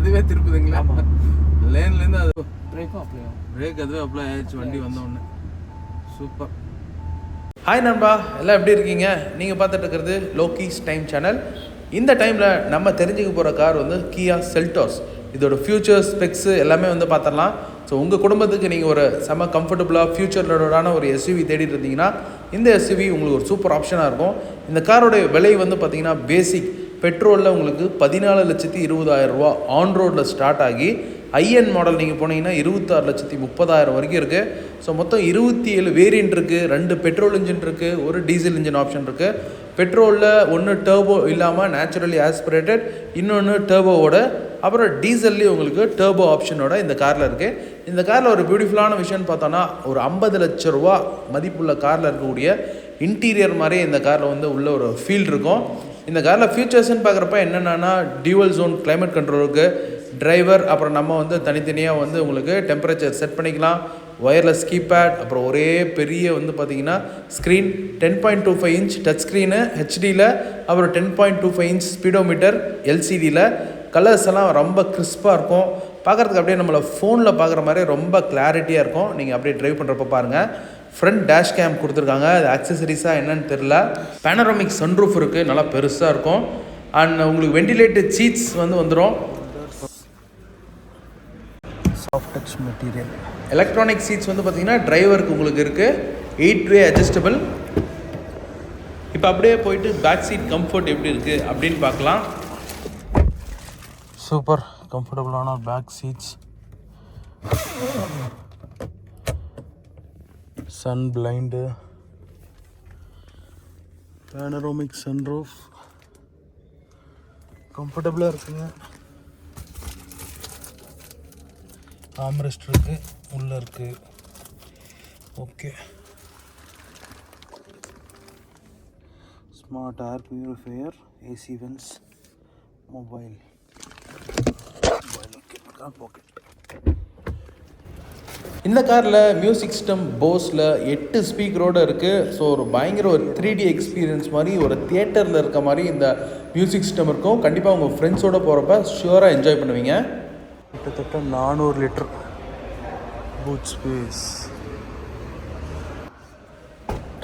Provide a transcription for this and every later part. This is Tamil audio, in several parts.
அதுவே திருப்புதுங்களா? லேன்லேருந்து அது பிரேக் அதுவே அப்ளை ஆயிடுச்சு வண்டி வந்தோடனே. சூப்பர். ஹாய் நண்பா, எல்லாம் எப்படி இருக்கீங்க? நீங்கள் பார்த்துட்டு இருக்கிறது லோக்கிஸ் டைம் சேனல். இந்த டைமில் நம்ம தெரிஞ்சுக்க போகிற கார் வந்து கியா செல்டாஸ். இதோட ஃபியூச்சர்ஸ் ஸ்பெக்ஸு எல்லாமே வந்து பார்த்துடலாம். ஸோ உங்கள் குடும்பத்துக்கு நீங்கள் ஒரு செம கம்ஃபர்டபுளாக ஃபியூச்சரோடான ஒரு எஸ்யூவி தேடிட்டு இருந்தீங்கன்னா இந்த எஸ்யூவி உங்களுக்கு ஒரு சூப்பர் ஆப்ஷனாக இருக்கும். இந்த காரோடைய விலை வந்து பார்த்திங்கன்னா பேசிக் பெட்ரோலில் உங்களுக்கு 14,20,000 ரூபா ஆன் ரோடில் ஸ்டார்ட் ஆகி ஐஎன் மாடல் நீங்கள் போனீங்கன்னா 26,30,000 வரைக்கும் இருக்குது. ஸோ மொத்தம் 27 வேரியண்ட் இருக்குது. 2 பெட்ரோல் இன்ஜின் இருக்குது, ஒரு டீசல் இன்ஜின் ஆப்ஷன் இருக்குது. பெட்ரோலில் ஒன்று டர்போ இல்லாமல் நேச்சுரலி ஆஸ்பிரேட்டட், இன்னொன்று டர்போவோட, அப்புறம் டீசல்லேயும் உங்களுக்கு டர்போ ஆப்ஷனோட இந்த காரில் இருக்குது. இந்த காரில் ஒரு பியூட்டிஃபுல்லான விஷயம்னு பார்த்தோன்னா ஒரு 50 லட்ச ரூபா மதிப்புள்ள காரில் இருக்கக்கூடிய இன்டீரியர் மாதிரி இந்த காரில் வந்து உள்ள ஒரு ஃபீல் இருக்கும். இந்த காரில் ஃபியூச்சர்ஸ்ன்னு பார்க்குறப்ப என்னென்னா டியூவல் ஜோன் கிளைமேட் கண்ட்ரோலுக்கு, டிரைவர், அப்புறம் நம்ம வந்து தனித்தனியாக வந்து உங்களுக்கு டெம்பரேச்சர் செட் பண்ணிக்கலாம், ஒயர்லெஸ் கீபேட், அப்புறம் ஒரே பெரிய வந்து பார்த்திங்கன்னா ஸ்க்ரீன், 10.25 இன்ச் டச் ஸ்க்ரீனு ஹெச்டியில், அப்புறம் 10.25 இன்ச் ஸ்பீடோமீட்டர் எல்சிடியில். கலர்ஸ் எல்லாம் ரொம்ப கிறிஸ்பாக இருக்கும். பார்க்குறதுக்கு அப்படியே நம்மளை ஃபோனில் பார்க்குற மாதிரி ரொம்ப கிளாரிட்டியாக இருக்கும். நீங்கள் அப்படியே ட்ரைவ் பண்ணுறப்ப பாருங்கள். ஃப்ரண்ட் டேஷ் கேம் கொடுத்துருக்காங்க. அது ஆக்சசரிஸாக என்னன்னு தெரில. பேனரோமிக் சன்ரூஃப் இருக்குது, நல்லா பெருசாக இருக்கும். அண்ட் உங்களுக்கு வெண்டிலேட்டட் சீட்ஸ் வந்து வந்துடும். Soft touch material. Electronic seats வந்து பார்த்திங்கன்னா டிரைவருக்கு உங்களுக்கு இருக்குது. 8-way adjustable. இப்போ அப்படியே போயிட்டு பேக் சீட் கம்ஃபர்ட் எப்படி இருக்குது அப்படின்னு பார்க்கலாம். சூப்பர் கம்ஃபர்டபுளான back seats. Sun blind, panoramic sunroof, கம்ஃபர்டபுளாக இருக்குங்க. ஆம்ரெஸ்ட் இருக்குது, உள்ளே இருக்குது. Okay. Smart air purifier, AC vents, mobile pocket. இந்த காரில் மியூசிக் சிஸ்டம் போஸில் 8 ஸ்பீக்கரோடு இருக்குது. ஸோ ஒரு பயங்கர ஒரு 3D எக்ஸ்பீரியன்ஸ் மாதிரி, ஒரு தியேட்டரில் இருக்க மாதிரி இந்த மியூசிக் சிஸ்டம் இருக்கும். கண்டிப்பாக உங்கள் ஃப்ரெண்ட்ஸோடு போகிறப்ப ஷுவராக என்ஜாய் பண்ணுவீங்க. கிட்டத்தட்ட 400 litre boot space.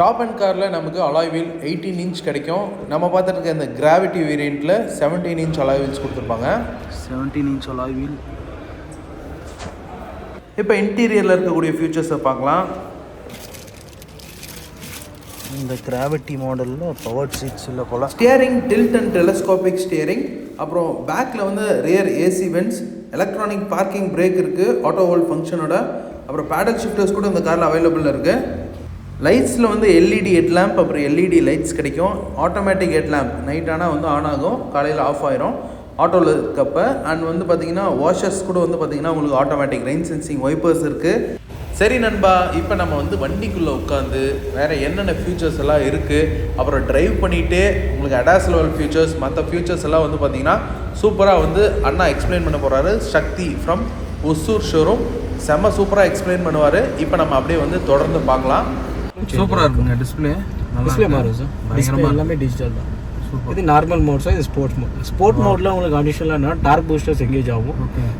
Top and காரில் நமக்கு அலாய் வீல் 18 இன்ச் கிடைக்கும். நம்ம பார்த்துட்டு இருக்க இந்த கிராவிட்டி வேரியண்ட்டில் 17 இன்ச் அலாய் வீல்ஸ் கொடுத்துருப்பாங்க. 17 இன்ச் அலாய் வீல். இப்போ இன்டீரியரில் இருக்கக்கூடிய ஃபியூச்சர்ஸை பார்க்கலாம். இந்த கிராவிட்டி மாடலில் பவர் சீட்ஸ் இல்லை போல். Steering tilt and telescopic steering. அப்புறம் பேக்கில் வந்து rear AC vents, electronic parking brake இருக்குது ஆட்டோ ஹோல்ட் ஃபங்க்ஷனோட. அப்புறம் பேடல் ஷிஃப்டர்ஸ் கூட இந்த காரில் அவைலபிள் இருக்குது. லைட்ஸில் வந்து எல்இடி ஹெட் லேம்ப், அப்புறம் எல்இடி லைட்ஸ் கிடைக்கும். ஆட்டோமேட்டிக் ஹெட் லேம்ப் நைட் ஆனால் வந்து ஆன் ஆகும், காலையில் ஆஃப் ஆயிரும் ஆட்டோவில் இருக்கப்போ. அண்ட் வந்து பார்த்திங்கன்னா வாஷர்ஸ் கூட வந்து பார்த்திங்கன்னா உங்களுக்கு ஆட்டோமேட்டிக் ரெயின் சென்சிங் வைப்பர்ஸ் இருக்குது. சரி நண்பா, இப்போ நம்ம வந்து வண்டிக்குள்ளே உட்காந்து வேறு என்னென்ன ஃபியூச்சர்ஸ் எல்லாம் இருக்குது, அப்புறம் ட்ரைவ் பண்ணிகிட்டே உங்களுக்கு அடாஸ் லெவல் ஃபியூச்சர்ஸ், மற்ற ஃபியூச்சர்ஸ் எல்லாம் வந்து பார்த்திங்கன்னா சூப்பராக வந்து அண்ணா எக்ஸ்பிளைன் பண்ண போகிறாரு. சக்தி ஃப்ரம் ஒசூர் ஷோரூம் செம்ம சூப்பராக எக்ஸ்பிளைன் பண்ணுவார். இப்போ நம்ம அப்படியே வந்து தொடர்ந்து பார்க்கலாம். சூப்பராக இருக்குங்க. டிஸ்பிளே மாறும் சார். டிஸ்பிளே எல்லாமே டிஜிட்டல் தான். இது நார்மல் மோட் சார். இது ஸ்போர்ட்ஸ் மோட். ஸ்போர்ட் மோடில் உங்களுக்கு அடிஷனலாக டார்க் பூஸ்டர்ஸ் எங்கேஜ் ஆகும்.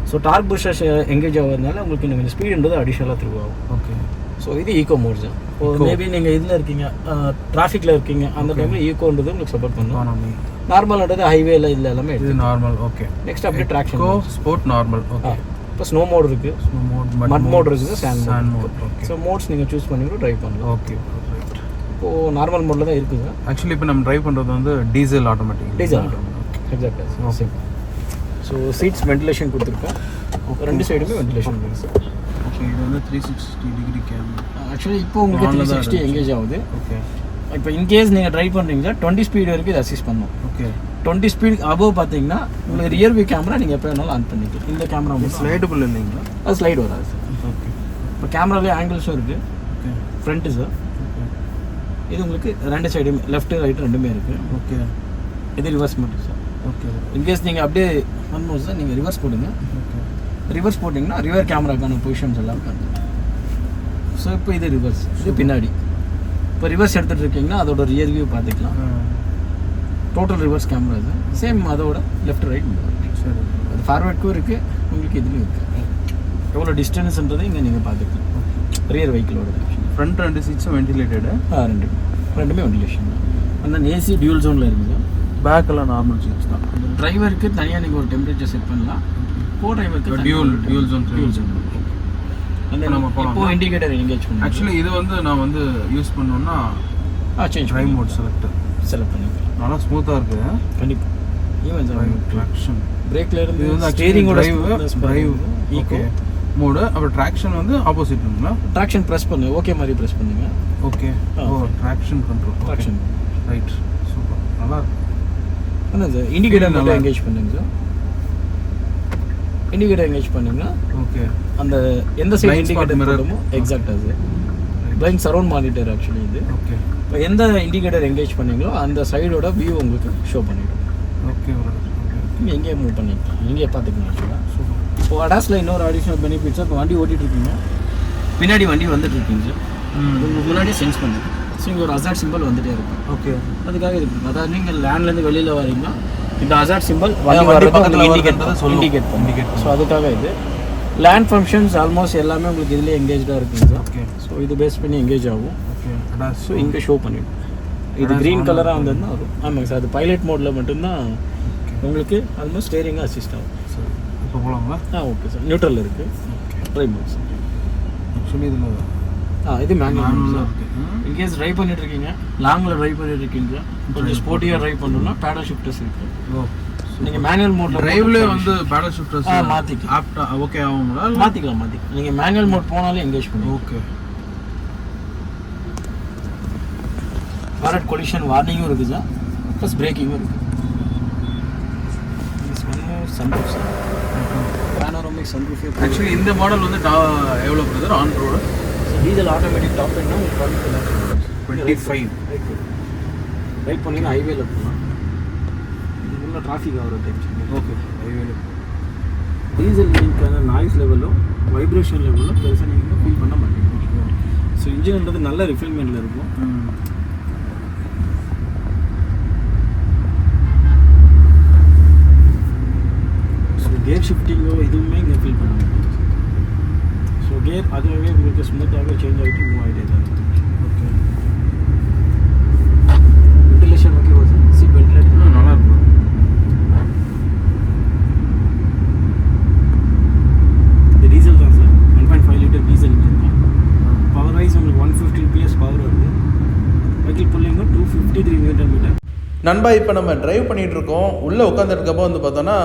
ஸோ டார்க் பூஸ்டர்ஸ் எங்கேஜ் ஆகிறதுனால உங்களுக்கு இந்த ஸ்பீடுன்றது அடிஷனலாக த்ரூ ஆகும். ஓகே. ஸோ இது ஈகோ மோட் சார். இப்போ மேபி நீங்கள் இதில் இருக்கீங்க, டிராஃபிக்கில் இருக்கீங்க, அந்த டைமில் ஈகோன்றது உங்களுக்கு சப்போர்ட் பண்ணும். நார்மல்ன்றது ஹைவேல இதில் எல்லாமே இது நார்மல். ஓகே. நெக்ஸ்ட் அப்படியே ட்ராக்ஷன் ஸ்போர்ட் நார்மல். ஓகே. இப்போ ஸ்னோ மோட் இருக்குது, மட் மோட் இருக்குது, சாண்ட் மோட். ஸோ மோட்ஸ் நீங்கள் சூஸ் பண்ணி கூட ட்ரைவ் பண்ணலாம். ஓகே. இப்போது நார்மல் மோடில் தான் இருக்குது சார். ஆக்சுவலி இப்போ நம்ம ட்ரைவ் பண்ணுறது வந்து டீசல் ஆட்டோமேட்டிக். எக்ஸாக்டாக. ஓகே. ஸோ சீட்ஸ் வென்டிலேஷன் கொடுத்துருக்கோம். ரெண்டு சைடுமே வென்டிலேஷன் இருக்குது சார். ஓகே. இது வந்து 360 டிகிரி கேமரா. ஆக்சுவலி இப்போ உங்களுக்கு 360 எங்கேஜ் ஆகுது. ஓகே. இப்போ இன்கேஸ் நீங்கள் ட்ரைவ் பண்ணுறீங்க சார், 20 ஸ்பீடு வரைக்கும் இது அசிஸ்ட் பண்ணும். ஓகே. 20 ஸ்பீட் அபவ் பார்த்தீங்கன்னா உங்களுக்கு ரியர் வியூ கேமரா நீங்கள் எப்போ வேணாலும் ஆன் பண்ணிக்கலாம். இந்த கேமரா ஸ்லைடபுள் இல்லைங்களா? அது ஸ்லைடு வராது சார். ஓகே. இப்போ கேமராலேயே ஆங்கிள்ஸும் இருக்குது. ஓகே. Front sir. இது உங்களுக்கு ரெண்டு சைடுமே லெஃப்ட் ரைட் ரெண்டுமே இருக்குது. ஓகே. இது ரிவர்ஸ் மட்டும் சார். ஓகே. இன்கேஸ் நீங்கள் அப்படியே பண்ணும்போது சார் நீங்கள் ரிவர்ஸ் போடுங்க. ஓகே. ரிவர்ஸ் போட்டிங்கன்னா ரிவர் கேமராக்கான பொசிஷன்ஸ் எல்லாம் இருக்காது. ஸோ இப்போ இது ரிவர்ஸ், இது பின்னாடி. இப்போ ரிவர்ஸ் எடுத்துகிட்டு இருக்கீங்கன்னா அதோட ரியர் வியூ பார்த்துக்கலாம். டோட்டல் ரிவர்ஸ் கேமரா இது. சேம் அதோட லெஃப்ட் ரைட். சரி. அது ஃபார்வர்டுக்கும் இருக்குது, உங்களுக்கு இதுலேயும் இருக்குது. எவ்வளோ டிஸ்டன்ஸ்ன்றதை இங்கே நீங்கள் பார்த்துக்கலாம். ரியர் வெஹிக்கிளோட ஃப்ரண்ட் 2 சீட்ஸும் வென்டிலேட்டடு. ரெண்டுமே வென்டிலேஷன் தான். அந்த ஏசி டியூல் ஜோனில் இருக்குது. பேக்கெல்லாம் நார்மல் சீட்ஸ் தான். டிரைவருக்கு தனியாக நீங்கள் ஒரு டெம்பரேச்சர் செட் பண்ணலாம். கோ டிரைவருக்கு டியூல் ஜோன். அந்த நம்ம இப்போ இண்டிகேட்டர் எங்கேஜ் பண்ணலாம். ஆக்சுவலி இது வந்து நான் வந்து யூஸ் பண்ணோன்னா சேஞ்ச் ட்ரைவ் மோட் செலக்ட் பண்ணிக்கலாம். நல்லா ஸ்மூத்தாக இருக்குது. கண்டிப்பாக ஈவன் ட்ராக்ஷன் பிரேக்ல இருந்து இது வந்து ஸ்டீரிங்கோட டிரைவ் ஈகோ மோடு. அப்புறம் ட்ராக்ஷன் வந்து ஆப்போசிட்ங்களா? ட்ராக்ஷன் ப்ரெஸ் பண்ணு, ஓகே மாதிரி ப்ரெஸ் பண்ணுங்க. Okay. Traction control. Traction right. Super, நல்லா இருக்கு. என்ன சார் இண்டிகேட்டர் நல்லா எங்கேஜ் பண்ணுங்க சார். இண்டிகேட்டர் எங்கேஜ் பண்ணீங்கன்னா ஓகே அந்த எந்த சைடு இண்டிகேட்டர் போடுமோ எக்ஸாக்டாக அது பிளைண்ட் சரௌண்ட் மானிட்டர் ஆக்சுவலி இது. ஓகே. இப்போ எந்த இண்டிகேட்டர் எங்கேஜ் பண்ணீங்களோ அந்த சைடோட வியூ உங்களுக்கு ஷோ பண்ணிவிடும். ஓகே. நீங்கள் எங்கேயே மூவ் பண்ணிக்கலாம், எங்கேயே பார்த்துக்கலாம் ஆக்சுவலாக. இப்போ அடாஸில் இன்னொரு அடிஷ்னல் பெனிஃபிட்ஸாக இப்போ வண்டி ஓட்டிகிட்டு இருக்கீங்க, பின்னாடி வண்டி வந்துட்டு இருக்கீங்க சார், உங்களுக்கு முன்னாடியே சென்ஸ் பண்ணுங்க. ஸோ இங்கே ஒரு அசார்ட் சிம்பிள் வந்துகிட்டே இருக்கும். ஓகே. அதுக்காக இது அதாவது நீங்கள் லேண்ட்லேருந்து வெளியில் வரீங்கன்னா இந்த அசார்ட் சிம்பிள் இண்டிகேட். ஸோ அதுக்காக இது லேண்ட் ஃபங்க்ஷன்ஸ் ஆல்மோஸ்ட் எல்லாமே உங்களுக்கு இதுலேயே எங்கேஜாக இருக்குங்க சார். ஓகே. ஸோ இது பேஸ் பண்ணி எங்கேஜ் ஆகும். ஓகே. ஸோ இங்கே ஷோ பண்ணிவிடும். இது க்ரீன் கலராக வந்ததுன்னா வரும். ஆமாங்க சார், அது பைலட் மோடில் மட்டும்தான் உங்களுக்கு ஆல்மோஸ்ட் ஸ்டேரிங்காக அசிஸ்ட் ஆகும். சார் இப்போ போகலாங்களா? ஓகே சார், நியூட்ரல் இருக்குது. Drive mode sir. ஆக்சுவலி இதில் இது மேனுவல் இருக்குது. இன்கேஸ் ட்ரைவ் பண்ணிட்டு இருக்கீங்க, லாங்கில் ட்ரைவ் பண்ணிட்டு இருக்கீங்க, கொஞ்சம் ஸ்போர்ட்டியாக ட்ரைவ் பண்ணணும்னா பேடல் ஷிஃப்டர்ஸ் இருக்குது. நீங்கள் மேனுவல் மோடில் டிரைவ்லேயே வந்து பேடல் ஷிஃப்டர்ஸ் மாற்றிக்கலாம். ஆப்டா ஓகே ஆகுங்களா? மாற்றிக்கலாம். நீங்கள் மேனுவல் மோட் போனாலும் எங்கேஜ் பண்ணுங்க. ஓகே. ஃபார்வர்ட் கொலிஷன் வார்னிங்கும் இருக்குது சார், ப்ளஸ் பிரேக்கிங்கும் இருக்குது. Sunroof sir, panoramic sunroof. Actually இந்த மாடல் வந்து எவ்வளோ brother on road? Diesel automatic top என்னா 25. ரைட் பண்ணிங்கன்னா ஹைவேல போகலாம். இதுக்குள்ள டிராஃபிக் ஆகிற டைப். ஓகே. ஹைவேல டீசல் இன்ஜினுக்கான நாய்ஸ் லெவலும் வைப்ரேஷன் லெவலும் பெருசாக நீங்கள் ஃபீல் பண்ண மாட்டீங்க. ஸோ இன்ஜின்ன்றது நல்ல ரிஃபைன்மெண்ட்டில் இருக்கும். ஸோ கேர் ஷிஃப்டிங்கோ எதுவுமே இங்கே ஃபீல் பண்ண மாட்டீங்க. ஸோ கேர் அதுவே உங்களுக்கு ஸ்மூத்தாகவே சேஞ்ச் ஆகிட்டு மூவ் ஆகிட்டே தான் இருக்கும். ஓகே. வென்டிலேஷன் ஓகேவா சார்? சீட் வென்டிலேஷன் நல்லா இருக்கும். இது டீசல் தான் சார், 1.5 லிட்டர் டீசல் இன்ஜின் தான். பவர் வைஸ் உங்களுக்கு 115 PS பவர் வருது. வெஹிக்கிள் புல்லிங்கும் 253 Nm. நண்பா, இப்போ நம்ம ட்ரைவ் பண்ணிகிட்டு இருக்கோம். உள்ளே உட்காந்துருக்கப்போ வந்து பார்த்தோன்னா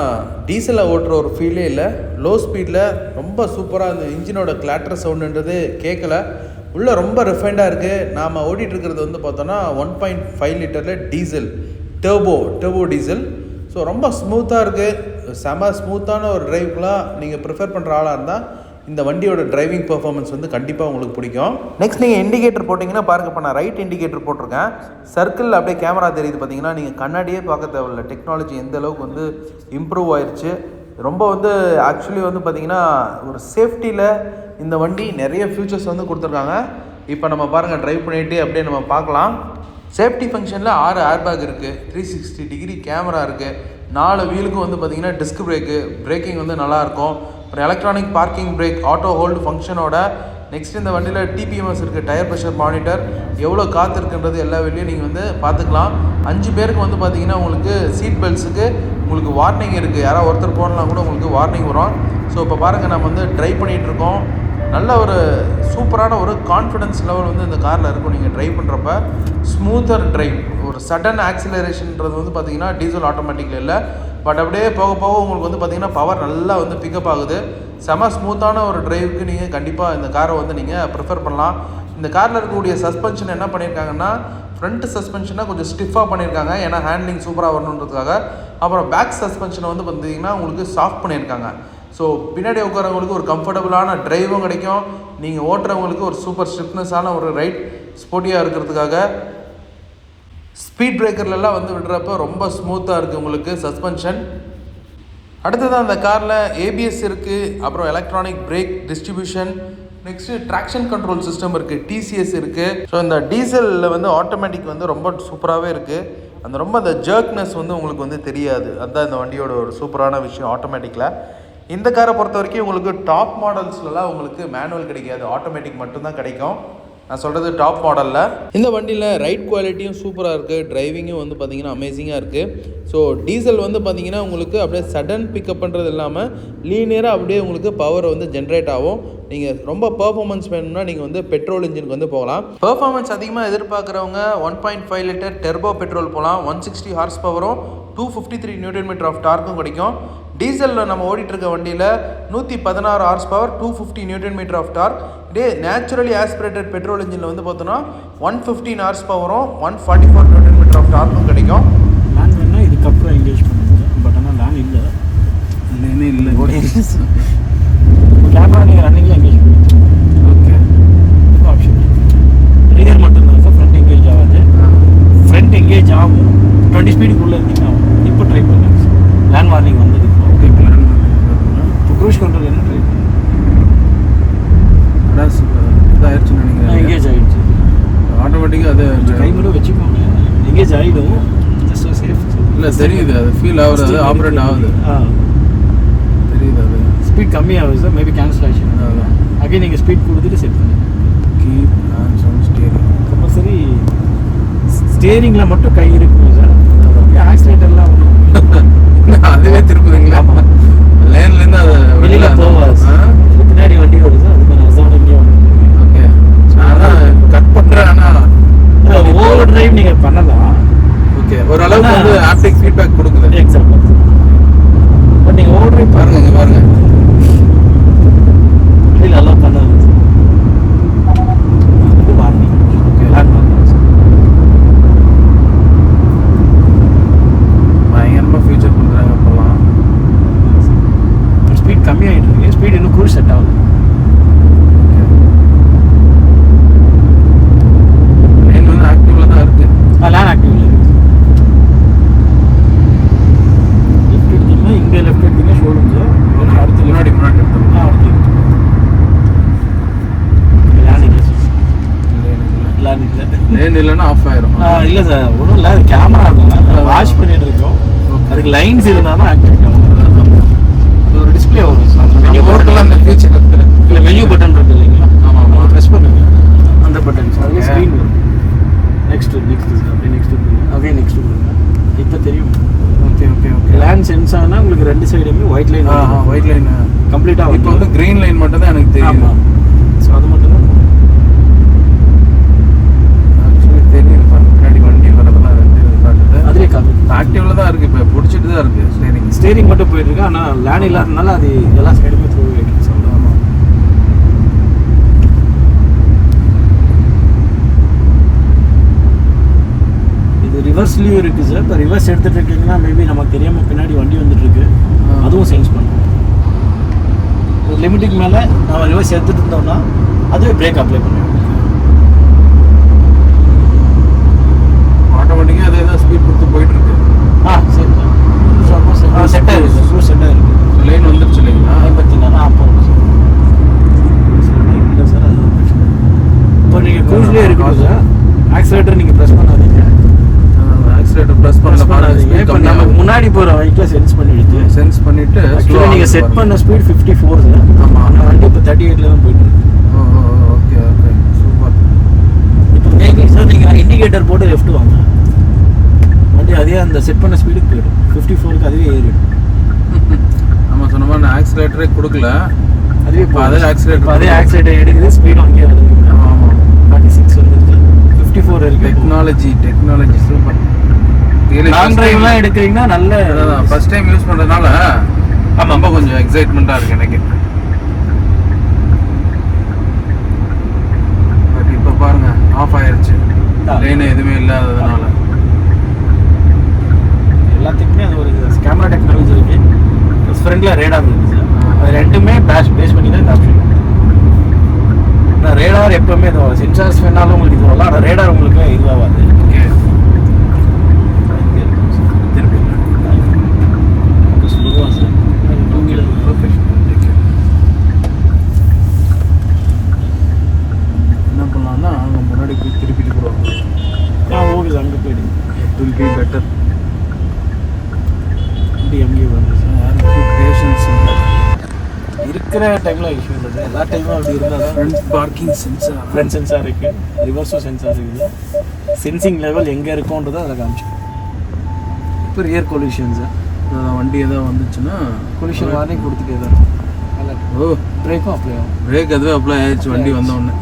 டீசலில் ஓட்டுற ஒரு ஃபீலே இல்லை. லோ ஸ்பீடில் ரொம்ப சூப்பராக அந்த இன்ஜினோட கிளாட்டர் சவுண்டுன்றது கேட்கல. உள்ளே ரொம்ப ரிஃபைண்டாக இருக்குது. நாம் ஓட்டிகிட்ருக்கிறது வந்து பார்த்தோன்னா 1.5 லிட்டரில் டீசல் டர்போ டீசல். ஸோ ரொம்ப ஸ்மூத்தாக இருக்குது. செம ஸ்மூத்தான ஒரு ட்ரைவ்க்குலாம் நீங்கள் ப்ரிஃபர் பண்ணுற ஆளாக இருந்தால் இந்த வண்டியோட டிரைவிங் பெர்ஃபார்மன்ஸ் வந்து கண்டிப்பாக உங்களுக்கு பிடிக்கும். நெக்ஸ்ட் நீங்கள் இண்டிகேட்டர் போட்டிங்கன்னா பாருங்கள், இப்போ நான் ரைட் இண்டிகேட்டர் போட்டிருக்கேன். சர்க்கிளில் அப்படியே கேமரா தெரியுது பார்த்தீங்கன்னா, நீங்கள் கண்ணாடியே பார்க்க தேவையில்ல. டெக்னாலஜி எந்த அளவுக்கு வந்து இம்ப்ரூவ் ஆயிடுச்சு. ரொம்ப வந்து ஆக்சுவலி வந்து பார்த்திங்கன்னா ஒரு சேஃப்டியில் இந்த வண்டி நிறைய ஃபியூச்சர்ஸ் வந்து கொடுத்துருக்காங்க. இப்போ நம்ம பாருங்கள் ட்ரைவ் பண்ணிகிட்டே அப்படியே நம்ம பார்க்கலாம். சேஃப்டி ஃபங்க்ஷனில் 6 ஏர்பேக் இருக்குது, 360 டிகிரி கேமரா இருக்குது, 4 வீலுக்கும் வந்து பார்த்திங்கன்னா டிஸ்க் பிரேக்கிங் வந்து நல்லாயிருக்கும். அப்புறம் electronic parking brake, auto hold ஃபங்க்ஷனோட. நெக்ஸ்ட் இந்த வண்டியில் டிபிஎம்எஸ் இருக்குது, டயர் ப்ரெஷர் மானிட்டர், எவ்வளோ காற்று இருக்குன்றது எல்லா வெளியும் நீங்கள் வந்து பார்த்துக்கலாம். 5 பேருக்கு வந்து பார்த்திங்கன்னா உங்களுக்கு சீட் பெல்ட்ஸுக்கு உங்களுக்கு வார்னிங் இருக்குது. யாராவது ஒருத்தர் போடலாம் கூட உங்களுக்கு வார்னிங் வரும். ஸோ இப்போ பாருங்கள், நம்ம வந்து ட்ரைவ் பண்ணிகிட்ருக்கோம். நல்ல ஒரு சூப்பரான ஒரு கான்ஃபிடன்ஸ் லெவல் வந்து இந்த காரில் இருக்கும். நீங்கள் ட்ரைவ் பண்ணுறப்ப ஸ்மூத்தர் ட்ரைவ். ஒரு சடன் ஆக்சிலரேஷன்ன்றது வந்து பார்த்திங்கன்னா டீசல் ஆட்டோமேட்டிக்கில் இல்லை. பட் அப்படியே போக போக உங்களுக்கு வந்து பார்த்திங்கன்னா பவர் நல்லா வந்து பிக்கப் ஆகுது. செம ஸ்மூத்தான ஒரு டிரைவுக்கு நீங்கள் கண்டிப்பாக இந்த காரை வந்து நீங்கள் ப்ரிஃபர் பண்ணலாம். இந்த காரில் இருக்கக்கூடிய சஸ்பென்ஷன் என்ன பண்ணியிருக்காங்கன்னா, ஃப்ரண்ட் சஸ்பென்ஷனை கொஞ்சம் ஸ்டிஃபாக பண்ணியிருக்காங்க, ஏன்னா ஹேண்ட்லிங் சூப்பராக வரணுன்றதுக்காக. அப்புறம் பேக் சஸ்பென்ஷனை வந்து பார்த்திங்கன்னா உங்களுக்கு சாஃப்ட் பண்ணியிருக்காங்க. ஸோ பின்னாடி உட்காரவங்களுக்கு ஒரு கம்ஃபர்டபுளான டிரைவும் கிடைக்கும். நீங்கள் ஓட்டுறவங்களுக்கு ஒரு சூப்பர் ஸ்டிஃப்னஸான ஒரு ரைட் ஸ்போர்ட்டியாக இருக்கிறதுக்காக. ஸ்பீட் பிரேக்கர்லாம் வந்து விடுறப்போ ரொம்ப ஸ்மூத்தாக இருக்குது உங்களுக்கு சஸ்பென்ஷன். அடுத்ததான் அந்த காரில் ஏபிஎஸ் இருக்குது, அப்புறம் electronic break distribution, next traction control system இருக்குது, டிசிஎஸ் இருக்குது. ஸோ இந்த டீசலில் வந்து ஆட்டோமேட்டிக் வந்து ரொம்ப சூப்பராகவே இருக்குது. அந்த ரொம்ப அந்த ஜர்க்னஸ் வந்து உங்களுக்கு வந்து தெரியாது. அதுதான் இந்த வண்டியோட ஒரு சூப்பரான விஷயம் ஆட்டோமேட்டிக்கில். இந்த காரை பொறுத்த வரைக்கும் உங்களுக்கு டாப் மாடல்ஸ்லாம் உங்களுக்கு மேனுவல் கிடைக்காது, ஆட்டோமேட்டிக் மட்டும்தான் கிடைக்கும். நான் சொல்கிறது டாப் மாடலில். இந்த வண்டியில் ரைட் குவாலிட்டியும் சூப்பராக இருக்குது, டிரைவிங்கும் வந்து பார்த்திங்கன்னா அமேசிங்காக இருக்குது. ஸோ டீசல் வந்து பார்த்திங்கன்னா உங்களுக்கு அப்படியே சடன் பிக்கப் பண்ணுறது இல்லாமல் லீனியராக அப்படியே உங்களுக்கு பவர் வந்து ஜென்ரேட் ஆகும். நீங்கள் ரொம்ப பெர்ஃபார்மன்ஸ் வேணும்னா நீங்கள் வந்து பெட்ரோல் இன்ஜினுக்கு வந்து போகலாம். பெர்ஃபார்மன்ஸ் அதிகமாக எதிர்பார்க்குறவங்க 1.5 லிட்டர் டெர்போ பெட்ரோல் போகலாம். 160 ஹார்ஸ் பவரும் 253 நியூட்டன் மீட்டர் ஆஃப் டார்க்கும் கிடைக்கும். டீசலில் நம்ம ஓடிட்டுருக்க வண்டியில் 116 horse power 250 newton metre of torque. இதே நேச்சுரலி ஆஸ்பிரேட்டட் பெட்ரோல் இன்ஜினில் வந்து பார்த்தோன்னா 115 ஹார்ஸ் பவரும் 144 நியூட்டன் மீட்டர் ஆஃப் டார்க்கும் கிடைக்கும். லேன் வேணால் இதுக்கப்புறம் என்கேஜ் பண்ணுங்க, பட் ஆனால் லேன் இல்லை, லேனே இல்லை. கேமரா நீங்கள் ரன்னிங்கில் என்கேஜ் பண்ணுங்க. ஓகே, இது ஆப்ஷன். ரியர் மட்டும்தான் சார், ஃப்ரண்ட் என்கேஜ் ஆகாது. ஃப்ரண்ட் என்கேஜ் ஆகும் 20 ஸ்பீடுக்குள்ளே இருந்தீங்கன்னா இப்போ ட்ரை பண்ணுங்க. லேண்ட் வார்னிங் வந்தது இப்போ க்ரூஸ் கண்ட்ரோல் என்ன ட்ரை பண்ணுங்க. இதாகிடுச்சுன்னு நினைக்கிறேன். என்கேஜ் ஆகிடுச்சு ஆட்டோமேட்டிக்காக அது கை மட்டும் வச்சுக்கோங்க, என்கேஜ் ஆகிடும். ஜஸ்ட் சேஃப் இல்லை தெரியுது, அது ஃபீல் ஆகுது, அது ஆப்ரேட் ஆகுது, தெரியுது. அது ஸ்பீட் கம்மியாகுது சார், மேபி கேன்சல் ஆகிடுச்சு. அதான் அகைன் நீங்கள் ஸ்பீட் கொடுத்துட்டு செட் பண்ணுங்க. Keep hands on steering. Compulsory ஸ்டேரிங்கில் மட்டும் கை இருக்குங்க சார், ஆக்சிலேட்டர்லாம் அதுவே திருப்புதுங்களா? லேன்லேருந்து அது வெளியில் போகாது. பின்னாடி வண்டி வருது, அது கொஞ்சம் அசால்ட்டாக ஓகே. அதான் கட் பண்ணுறேன், ஆனால் ஓவர் டிரைவ் நீங்கள் பண்ணலாம். ஓகே, ஓரளவுக்கு வந்து ஆப்டிக் ஃபீட்பேக் கொடுக்குது. எக்ஸாம்பிள் பட் நீங்கள் ஓவர் டிரைவ் பாருங்க, இங்கே பாருங்க, வெளியில் எல்லாம் பண்ணாது. வார்னிங் பயங்கரமாக ஃபியூச்சர் பண்ணுறாங்க அப்போல்லாம். ஸ்பீட் கம்மியாகிட்டு இருக்கு, ஸ்பீட் இன்னும் கூட செட் ஆகுது. லைன் வந்து ஆக்டிவில் தான் இருக்குது. லேன் ஆக்டிவ்ல இருக்கு. லெஃப்ட் எடுத்தீங்கன்னா இங்கே லெஃப்ட் எடுத்தீங்கன்னா ஷோரூம் சார், அடுத்து முன்னாடி எடுத்துருக்கோம். அடுத்து லேன் இல்லை லேன் இல்லை லேன் இல்லைன்னா ஆஃப் ஆயிரும். இல்லை சார், ஒன்றும் இல்லை, கேமரா இருக்கும், வாஷ் பண்ணிட்டு இருக்கோம். அதுக்கு லைன்ஸ் இருந்தால் தான் ஆக்டிவேட் ஆகும். அது ஒரு டிஸ்பிளே வரும் சார். நீங்கள் போர்ட்டெல்லாம் அந்த ஃபியூச்சர் இல்லை மெனு பட்டன் இருக்கு இல்லைங்களா? ஆமாம் ஆமாம், ப்ரெஸ் பண்ணுங்க அந்த பட்டன் சார், அது ஸ்க்ரீன் வரும். நெக்ஸ்ட் சார், அப்படியே நெக்ஸ்ட் அப்படியே நெக்ஸ்ட் கொடுங்க. இப்போ தெரியும். Okay okay okay. Land sense ஆனால் உங்களுக்கு ரெண்டு சைடுமே ஒயிட் லைன், ஒயிட் லைன் கம்ப்ளீட்டாக. இப்போ வந்து க்ரீன் லைன் மட்டும் தான் எனக்கு தெரியும். ஆமாம், ஸோ அது மட்டும் தான் ஆக்சுவலி தெரியும். முன்னாடி வண்டி வரதெல்லாம் காட்டுது, அதுலேயே காமி ஆக்டிவில் தான் இருக்குது. இப்போ பிடிச்சிட்டு தான் இருக்குது ஸ்டேரிங் மட்டும் போயிட்டு இருக்கு, ஆனால் லேண்ட் இல்லாதனால அது எல்லா சைடுமே த்ரூ வைக்கணும் சார். ஆமாம். இது ரிவர்ஸ்லேயும் இருக்குது சார். இப்போ ரிவர்ஸ் எடுத்துகிட்டு இருக்கீங்கன்னா மேபி நமக்கு தெரியாமல் பின்னாடி வண்டி வந்துட்டு இருக்கு, அதுவும் சென்ஸ் பண்ணும். ஒரு லிமிட்டுக்கு மேலே நம்ம ரிவர்ஸ் எடுத்துகிட்டு இருந்தோம்னா அதுவே பிரேக் அப்ளை பண்ணுவோம். ஆட்டோமேட்டிக்காக அதே தான் ஸ்பீட் கொடுத்து போயிட்டுருக்கு. சரி சார், செட்டாக இருக்குது, ஷூ செட்டாக இருக்குது. லைன் வந்துருச்சு இல்லைங்களா? பார்த்தீங்கன்னா போகிறோம் சார். இல்லை சார், அது பிரச்சனை. இப்போ நீங்கள் க்ரூஸ்லேயே இருக்கணும் சார். ஆக்சிலேட்டர் நீங்கள் ப்ரெஸ் பண்ணாதீங்க, ஆக்சிலேட்டர் ப்ரெஸ் பண்ணாதீங்க. இப்போ நமக்கு முன்னாடி போகிற வெஹிக்கிளை சென்ஸ் பண்ணிவிட்டு ஆக்சுவலாக நீங்கள் செட் பண்ண ஸ்பீட் 54 சார். ஆமாம், ஆனால் வண்டி இப்போ 38 தான் போயிட்டு இருக்கு. Okay okay, super. இப்போ மேபி சார் நீங்கள் இண்டிகேட்டர் போட்டு லெஃப்ட் வாங்க, வண்டி அதே அந்த செட் பண்ண ஸ்பீடுக்கு போயிடும். 54க்கு அதுவே ஏறிடும். நம்ம சொன்ன மாதிரி நான் ஆக்சிலேட்டரே கொடுக்கல, அதுவே இப்போ அதே ஆக்சிலேட்டர் அதே ஆக்சிலேட்டர் எடுக்குது, ஸ்பீடும் அங்கேயே வருது. ஆமாம், 46 வந்துருக்கு, 54 இருக்குது. Technology super. லாங் டிரைவ்லாம் எடுக்கிறீங்கன்னா நல்ல ஃபர்ஸ்ட் டைம் யூஸ் பண்ணுறதுனால ரொம்ப கொஞ்சம் எக்ஸைட்மெண்ட்டாக இருக்குது எனக்கு. பட் இப்போ பாருங்க, ஆஃப் ஆயிடுச்சு, லைன் எதுவுமே இல்லாததுனால. எல்லாத்துக்குமே அது ஒரு கேமரா டெக்னாலஜி இருக்குது, ஃப்ரண்ட்ல ரேடார் இருக்குது சார். அது ரெண்டுமே பேஸ் பண்ணி தான் இந்த ஆப்ஷன். ஆனால் ரேடார் எப்போவுமே இது சென்சார்ஸ் வேணாலும் உங்களுக்கு இது வரலாம், ஆனால் ரேடார் உங்களுக்கு இதுவாகாது. ஓகே, திருப்பி ஸ்லோவாக சார். என்ன பண்ணலாம்னா அங்கே முன்னாடி போய் திருப்பிட்டு போடுவாங்க. ஓகே சார், அங்கே போயிடுங்க. It will be better இருக்கிற டைமில் இஷ்யூ இல்லை, எல்லா டைமும் அப்படி இருந்தால் தான். Front parking sensor, front sensor இருக்குது, ரிவர்ஸும் சென்சார் இருக்குது. சென்சிங் லெவல் எங்கே இருக்கோன்றதை அதில் காமிச்சு. இப்போ ரியர் கொலிஷன்ஸு வண்டி ஏதாவது வந்துச்சுன்னா கொலிஷன் வார்னிங் கொடுத்துட்டே தான் இருக்கும். ஓ பிரேக்கும் அப்ளை ஆகும். பிரேக் அதுவே அப்ளை ஆயிடுச்சு வண்டி வந்த உடனே.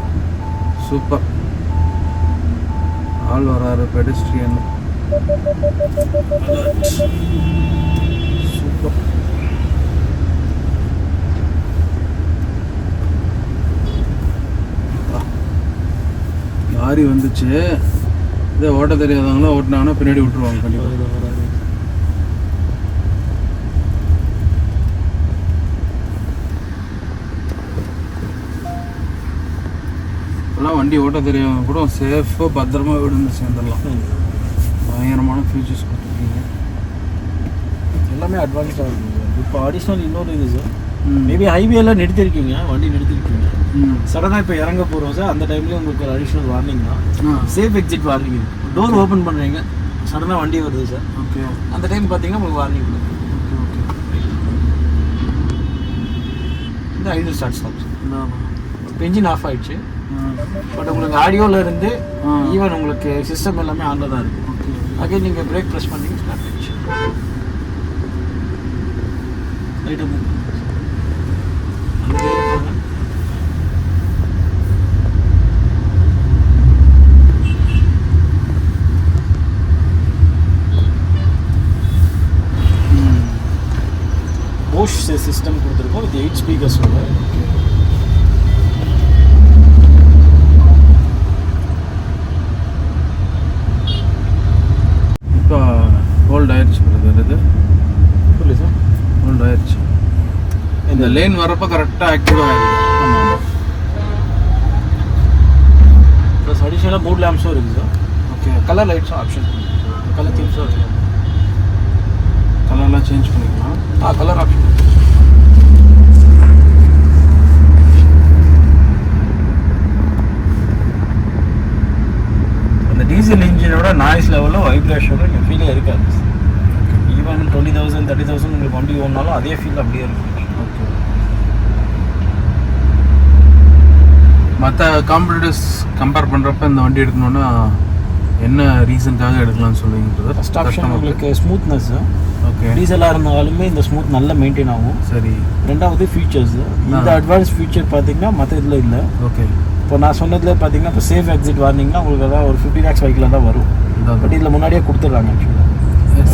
சூப்பர். ஆள் வராரு பெடஸ்ட்ரியன். சூப்பர். லாரி வந்துச்சு, இதே ஓட்ட தெரியாதவங்களும் ஓட்டினாங்கன்னா பின்னாடி விட்டுருவாங்க கண்டிப்பாக. இப்போலாம் வண்டி ஓட்ட தெரியாதவங்க கூட சேஃபாக பத்திரமா வீடு வந்து சேர்ந்துடலாம். பயங்கரமான ஃபியூச்சர்ஸ் கொடுத்துருக்கீங்க, எல்லாமே அட்வான்ஸ்டாக இருக்குங்க. இப்போ அடிஷ்னல் இன்னொரு இது சார், மேபி ஹைவேலாம் நிறுத்திருக்கீங்க, வண்டி நிறுத்திருக்கீங்க, சடனாக இப்போ இறங்க போகிறோம் சார், அந்த டைம்லேயே உங்களுக்கு ஒரு அடிஷ்னல் வார்னிங் தான். சேஃப் எக்ஸிட் வார்னிங் இருக்குது. டோர் ஓப்பன் பண்ணுறீங்க, சடனாக வண்டி வருது சார். ஓகே. அந்த டைம் பார்த்தீங்கன்னா உங்களுக்கு வார்னிங் கொடுக்கும். Okay okay. இந்த ஐடியல் ஸ்டார்ட் ஸ்டாப் இப்போ இன்ஜின் ஆஃப் ஆகிடுச்சு, பட் உங்களுக்கு ஆடியோவில் இருந்து ஈவன் உங்களுக்கு சிஸ்டம் எல்லாமே ஆனில் தான் இருக்குது. அகைன் நீங்கள் பிரேக் ப்ரெஸ் பண்ணி ஸ்டார்ட் ஆகிடுச்சு. ரைட்டு அந்த பேர் போங்க. போஷ் சிஸ்டம் கொடுத்துருக்கோம் வித் 8 ஸ்பீக்கர்ஸோட. இப்போ ஹோல்ட் ஆயிடுச்சு பிரதர், இது புரியல சார், ஹோல்ட் ஆயிடுச்சு. இந்த லேன் வரப்போ கரெக்டாக ஆக்டிவாக ஆகிடுது. ஆமாம். ப்ளஸ் அடிஷனலாக மூட் லேம்ப்ஸும் இருக்குது சார். ஓகே. கலர் லைட்ஸும் ஆப்ஷன், கலர் தீம்ஸும் இருக்குது. கலர்லாம் சேஞ்ச் பண்ணிக்கலாம். Colour option. அந்த டீசல் இன்ஜினோட நாய்ஸ் லெவலும் வைப்ரேஷனும் இங்கே ஃபீலே இருக்காது. ஈவன் 20,000 30,000 உங்களுக்கு வண்டி ஓடினாலும் அதே ஃபீல் அப்படியே இருக்கும். ஓகே. மற்ற காம்படிட்டர்ஸ் கம்பேர் பண்ணுறப்ப இந்த வண்டி எடுக்கணுன்னா என்ன ரீசனுக்காக எடுக்கலாம்னு சொல்லுவீங்க? ஃபர்ஸ்ட் ஆப்ஷன் உங்களுக்கு ஸ்மூத்னஸ். ஓகே. டீசலாக இருந்தாலுமே இந்த ஸ்மூத் நல்லா மெயின்டைன் ஆகும். சரி. ரெண்டாவது ஃபீச்சர்ஸ், இந்த அட்வான்ஸ் ஃபீச்சர் பார்த்தீங்கன்னா மற்ற இதில் இல்லை. ஓகே. இப்போ நான் சொன்னதுல பார்த்தீங்கன்னா இப்போ சேஃப் எக்ஸிட் வார்னிங்னா உங்களுக்கு அதான் ஒரு 50 lakhs பைக்கில் தான் வரும். பட் இதில் முன்னாடியே கொடுத்துட்றாங்க ஆக்சுவலாக.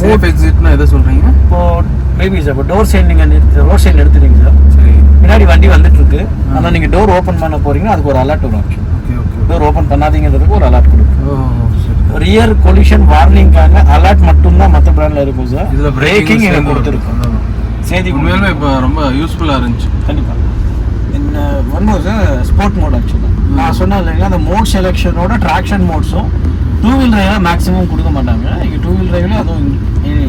சேஃப் எக்ஸிட்னா எதை சொல்கிறீங்க? இப்போது மேபி சார் இப்போ டோர் சைடு நீங்கள் ரோட் சைடு எடுத்துட்டீங்க சார், சரி, பின்னாடி வண்டி வந்துட்டுருக்கு, ஆனால் நீங்கள் டோர் ஓப்பன் பண்ண போகிறீங்கன்னா அதுக்கு ஒரு அலர்ட் வரும் actually. Okay okay. Door open பண்ணாதீங்கிறதுக்கு ஒரு அலர்ட் கொடுக்கும். ஓ சரி. ரியர் கொலிஷன் வார்னிங்காக அலர்ட் மட்டும்தான் மற்ற பிராண்டில் இருக்கும் சார். இதில் பிரேக்கிங் எனக்கு கொடுத்துருக்கும். சேதி உண்மையிலுமே இப்போ ரொம்ப யூஸ்ஃபுல்லாக இருந்துச்சு. கண்டிப்பாக. இந்த ஒன் மோர் ஸ்போர்ட் மோட் ஆக்சுவலாக நான் சொன்னேன் இல்லைங்களா, அந்த மோட் செலெக்ஷனோட ட்ராக்ஷன் மோட்ஸும் டூ வீல் டிரைவில் மேக்ஸிமம் கொடுக்க மாட்டாங்க. இங்கே டூ வீல் டிரைவ்லேயே அதுவும்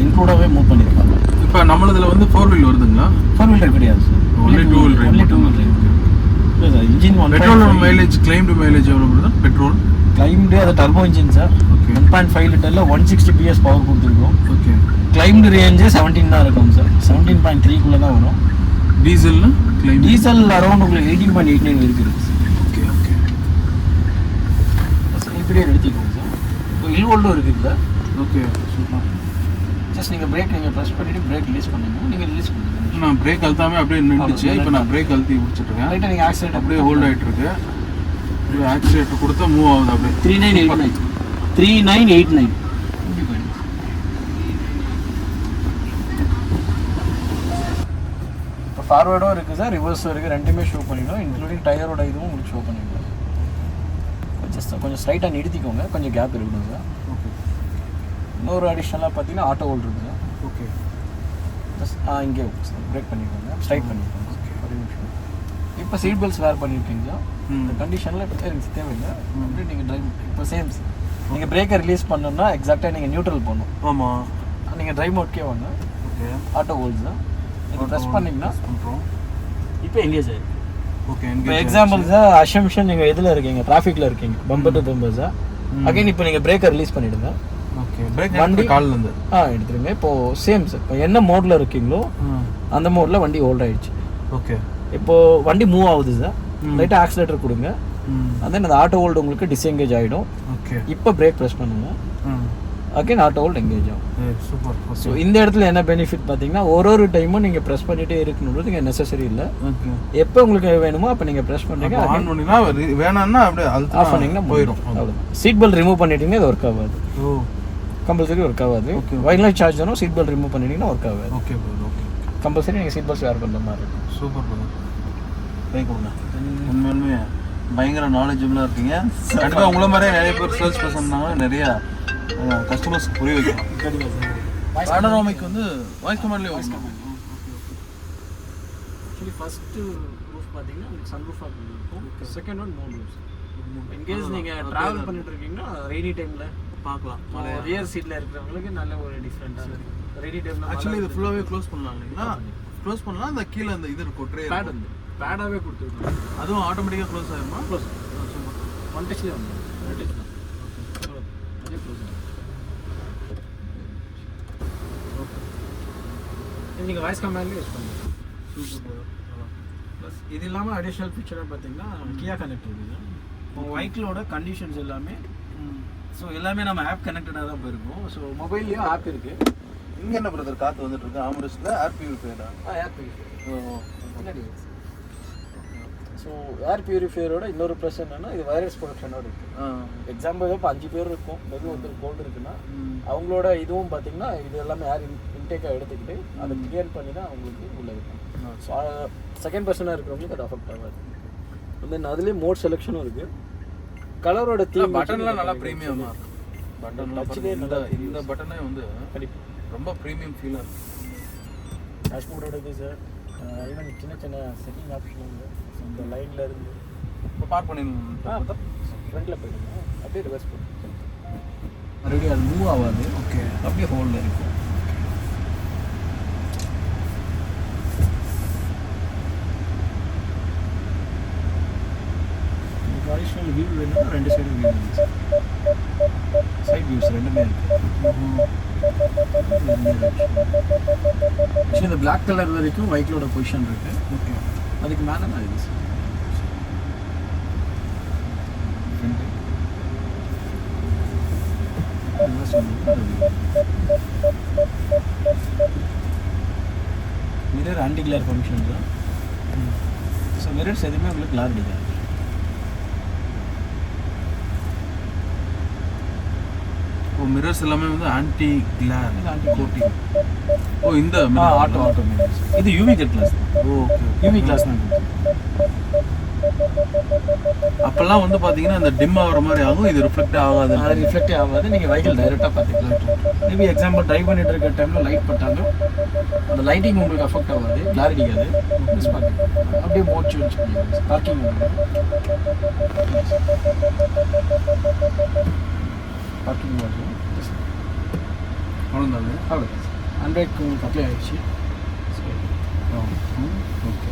இன்க்ளூடாகவே மூவ் பண்ணியிருக்காங்க. இப்போ நம்மளதில் வந்து 4 வீல் வருதுங்களா? 4 வீல் டிரைவ் கிடையாது sir, only 2 wheel drive. Only 2 wheel drive. இல்லை சார், இன்ஜின் பெட்ரோலோட மைலேஜ் கிளைம்டு மைலேஜ் எவ்வளோ வருது? பெட்ரோல் கிளைம்டு அது டர்போ இன்ஜின் சார். ஓகே. 1.5 லிட்டரில் 160 PS பவர் கொடுத்துருக்கோம். ஓகே. கிளைம்டு ரேஞ்சு 17 தான் இருக்கும் சார், 17.3 தான் வரும். டீசல்னா கிளைம்? டீசல் அரௌண்ட் உங்களுக்கு 18.89 இருக்குது. Okay okay. இப்படியே எடுத்துக்கோங்க சார். இப்போ இல்வோல்டும் இருக்குது சார். Okay super. ஜஸ்ட் நீங்கள் பிரேக் ப்ரெஸ் பண்ணிவிட்டு பிரேக் ரிலீஸ் பண்ணுங்க. நீங்கள் ரிலீஸ் பண்ணுங்க. நான் பிரேக் அழுத்தாமே அப்படியே நின்றுச்சு. இப்போ நான் பிரேக் அழுத்தி பிடிச்சிட்ருக்கேன். ரைட்டாக நீங்கள் ஆக்சிடென்ட் அப்படியே ஹோல்ட் ஆகிட்டு இருக்கு. ஆக்சிலேட்டர் கொடுத்தா மூவ் ஆகுது அப்படியே. 3989 இப்போ ஃபார்வேர்டும் இருக்குது சார், ரிவர்ஸும் இருக்குது, ரெண்டுமே ஷோ பண்ணிவிடும். இன்க்ளூடிங் டயரோட இதுவும் உங்களுக்கு ஷோ பண்ணிவிடும். ஜஸ்ட் கொஞ்சம் ஸ்ட்ரைட்டாக நிறுத்திக்கோங்க, கொஞ்சம் கேப் இருக்கணும் சார். ஓகே. இன்னொரு அடிஷ்னலாக பார்த்தீங்கன்னா ஆட்டோ ஹோல்ட் இருக்குது சார். ஓகே. ஜஸ்ட் இங்கே சார் பிரேக் பண்ணிக்கோங்க, ஸ்ட்ரைட் பண்ணிக்கோங்க. ஒரு நிமிஷம். இப்போ சீட் பெல்ட்ஸ் வேர் பண்ணியிருக்கீங்க சார். இந்த கண்டிஷனில் எனக்கு தேவையில்லை. அப்படியே நீங்கள் ட்ரைவ் இப்போ சேம் சார். நீங்கள் பிரேக்கை ரிலீஸ் பண்ணணும்னா எக்ஸாக்டாக நீங்கள் நியூட்ரல் பண்ணணும். ஆமாம். நீங்கள் ட்ரைவ் மோட்கே வாங்க. ஓகே. Auto hold sir. நீங்கள் ப்ரெஸ் பண்ணிங்கன்னா பண்ணுறோம். இப்போ எங்கேஜ் ஆகிருக்கு. ஓகே. இப்போ எக்ஸாம்பிள் சார், அசம்ஷன் நீங்கள் எதில் இருக்கீங்க, டிராஃபிக்கில் இருக்கீங்க, bumper to bumper sir. Again இப்போ நீங்கள் பிரேக்கை ரிலீஸ் பண்ணிவிடுங்க. ஓகே. பிரேக் வண்டி கால்லேருந்து எடுத்துருங்க. இப்போது சேம் சார், இப்போ என்ன மோடில் இருக்கீங்களோ அந்த மோடில் வண்டி ஹோல்ட் ஆகிடுச்சு. ஓகே. இப்போது வண்டி மூவ் ஆகுது சார், லைட்டாக ஆக்சிலேட்டர் கொடுங்க, தென் அந்த ஆட்டோ ஹோல்டு உங்களுக்கு டிஸ்எங்கேஜ் ஆகிடும். ஓகே. இப்போ பிரேக் ப்ரெஸ் பண்ணுங்க, அகைன் ஆட்டோ ஹோல்டு எங்கேஜ் ஆகும். சூப்பர். ஸோ இந்த இடத்துல என்ன பெனிஃபிட் பார்த்தீங்கன்னா, ஒரு டைமும் நீங்கள் ப்ரெஸ் பண்ணிகிட்டே இருக்கணுன்றது இங்கே நெசசரி இல்லை. எப்போ உங்களுக்கு வேணுமோ அப்போ நீங்கள் ப்ரெஸ் பண்ணுறீங்க, ஆன் பண்ணிங்கன்னா வேணாம்னா அப்படியே ஆஃப் பண்ணிங்கன்னா போயிடும். அவ்வளோ. சீட் பெல்ட் ரிமூவ் பண்ணிட்டீங்கன்னா இது ஒர்க் ஆகாது. கம்பல்சரி ஒர்க் ஆகாது. வைர்லெஸ் சார்ஜ் தானோ சீட் பெல்ட் ரிமூவ் பண்ணிட்டீங்கன்னா ஒர்க் ஆகாது. ஓகே. கம்பல்சரி நீங்கள் சீட் பெல்ட் வேர் பண்ணுற மாதிரி இருக்கும். Super bro. கை கொடுங்க. உண்மையுமே பயங்கர நாலேஜபிளாக இருக்கீங்க. கண்டிப்பாக உங்களை மாதிரியே நிறைய பேர் சேல்ஸ் பர்சன்னாங்க, நிறைய கஸ்டமர்ஸ்க்கு புரிய வைக்கலாம். பேனராமிக் வந்து வாய்ஸ் கமாண்ட்லேயே வரணும். ஆக்சுவலி ஃபஸ்ட்டு ரூஃப் பார்த்தீங்கன்னா உங்களுக்கு சன் ரூஃபாக இருக்கும். செகண்ட் ஒன் மோன் ரூஃப். இன்கேஸ் நீங்கள் ட்ராவல் பண்ணிட்டு இருக்கீங்கன்னா ரெய்னி டைமில் பார்க்கலாம். ரியர் சீட்டில் இருக்கிறவங்களுக்கு நல்ல ஒரு டிஃப்ரெண்ட்டாக இருக்கும். ரெய்னி டைமில் ஆக்சுவலி இது ஃபுல்லாகவே க்ளோஸ் பண்ணலாம் இல்லைங்களா? க்ளோஸ் பண்ணலாம். அந்த கீழே அந்த இது இருக்கும், ட்ரே பேட் வந்து பேடாகவே கொடுத்துருக்கோம். அதுவும் ஆட்டோமேட்டிக்காக க்ளோஸ் ஆகிருமா? க்ளோஸ் ஒன் டச்லேயே வந்து ஒன் டச் தான். அதே க்ளோஸ் ஆகும். நீங்கள் வாய்ஸ் கமாண்ட்லேயே யூஸ் பண்ணுங்கள். சூப்பர். ப்ளஸ் இது இல்லாமல் அடிஷ்னல் ஃபீச்சராக பார்த்தீங்கன்னா கியா கனெக்ட் இருக்குது. உங்கள் வெஹிக்கிளோட கண்டிஷன்ஸ் எல்லாமே, ஸோ எல்லாமே நம்ம ஆப் கனெக்டடாக தான் போயிருக்கோம். ஸோ மொபைல்லேயும் ஆப் இருக்குது. இங்கே என்ன பிரதர் காற்று வந்துட்டு இருக்கு? ஆம்பரஸ்ல ஏர் பியூரிஃபையரா? ஏர் பியூரிஃபையர் பின்னாடி. ஸோ ஏர் பியூரிஃபையரோட இன்னொரு ப்ளஸ் என்னன்னா, இது வைரஸ் ப்ரொடக்ஷனோட இருக்குது. எக்ஸாம்பிள் இப்போ 5 பேர் இருக்கும், மெது ஒருத்தர் கோல்டு இருக்குன்னா அவங்களோட இதுவும் பார்த்தீங்கன்னா இது எல்லாமே ஏர் இன்டேக்காக எடுத்துக்கிட்டு அதை கிளியர் பண்ணி தான் அவங்களுக்கு உள்ளே இருக்கும். ஸோ செகண்ட் பர்சனாக இருக்கிறவங்களுக்கு அது அஃபெக்ட் ஆகாது. தென் அதுலேயே மோட் செலெக்ஷனும் இருக்குது. கலரோட தீம் பட்டன்லாம் நல்லா ப்ரீமியமாக இருக்கும். பட்டன் இந்த பட்டனே வந்து ரொம்ப ப்ரீமியம் ஃபீலாக இருக்கும். டேஷ்போர்டோட இருக்குது சார். ஈவன் சின்ன செட்டிங் ஆப்ஷன் உண்டு. இந்த லைனில் இருந்து இப்போ பார்க் பண்ணிடலாம். ஃப்ரண்ட்டில் போயிடுங்க, அப்படியே ரிவர்ஸ் போட்டு மறுபடியும் அது மூவ் ஆகாது. ஓகே. அப்படியே ஹோல்டில் இருக்கும். அடிஷ்னல் வியூ வேணும்னா 2 சைடு வியூ இருக்குது. சைட் வியூஸ் ரெண்டுமே இருக்குது. இந்த பிளாக் கலர் வரைக்கும் பைக்கோட பொசிஷன் இருக்கு. ஓகே. அதுக்கு மேலே தான் இது மிரர் ஆன்டி கிளர் ஃபங்க்ஷன் தான். ஸோ மிரர்ஸ் எதுவுமே உங்களுக்கு கிளாரிட்டி தான். மிரர்ஸ் எல்லாமே வந்து ஆன்டி கிளார், ஆன்டி கோட்டிங். இந்த ஆட்டோ மிரர்ஸ். இது UV glass. Okay. UV glass தான். அப்பெல்லாம் வந்து பார்த்தீங்கன்னா இந்த டிம் ஆகிற மாதிரி ஆகும், இது ரிஃப்ளெக்டே ஆகாது. அது ரிஃப்ளெக்டே ஆகாது. நீங்கள் வெஹிக்கிள் டைரெக்டாக பார்த்துக்கலாம். மேபி எக்ஸாம்பிள் ட்ரைவ் பண்ணிட்டு இருக்க டைமில் லைட் பட்டாலும் அந்த லைட்டிங் உங்களுக்கு அஃபெக்ட் ஆகாது, கிளாரிட்டி ஆகாது. அப்படியே மோட் சேஞ்ச் பண்ணிடுங்க. பார்க்கிங் பார்க்கிங் மோட் அவ்வளோதான். அவ்வளோ ஹண்ட்ரட் உங்களுக்கு அப்ளை ஆகிடுச்சு. Okay.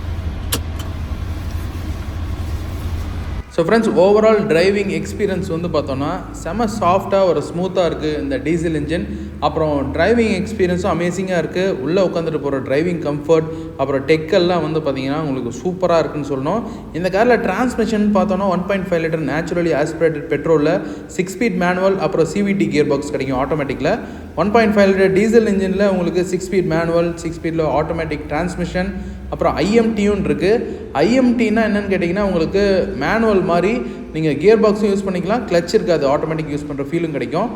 So friends, overall driving experience வந்து பார்த்தோன்னா செம சாஃப்டாக ஒரு ஸ்மூத்தாக இருக்குது இந்த டீசல் இன்ஜின். அப்புறம் டிரைவிங் எக்ஸ்பீரியன்ஸும் அமேசிங்காக இருக்குது. உள்ளே உட்காந்துட்டு போகிற டிரைவிங் கம்ஃபர்ட், அப்புறம் டெக்கெல்லாம் வந்து பார்த்திங்கன்னா உங்களுக்கு சூப்பராக இருக்குன்னு சொல்லணும். இந்த காரில் டிரான்ஸ்மிஷன் பார்த்தோன்னா 1.5 லிட்டர் நேச்சுரலி ஆஸ்பிரேட்டட் பெட்ரோலில் 6 ஸ்பீட் மேனுவல், அப்புறம் சிவிடி கியர் பாக்ஸ் கிடைக்கும் ஆட்டோமேட்டிக்கில். 1.5 லிட்டர் டீசல் இன்ஜினில் உங்களுக்கு 6 ஸ்பீட் மேனுவல், 6 ஸ்பீடில் ஆட்டோமேட்டிக் டிரான்ஸ்மிஷன், அப்புறம் ஐஎம்டியும் இருக்குது. ஐஎம்டினா என்னென்னு கேட்டிங்கன்னா உங்களுக்கு மேனுவல் மாதிரி நீங்கள் கியர் பாக்ஸும் யூஸ் பண்ணிக்கலாம், கிளச் இருக்காது, ஆட்டோமேட்டிக் யூஸ் பண்ணுற ஃபீலும் கிடைக்கும்.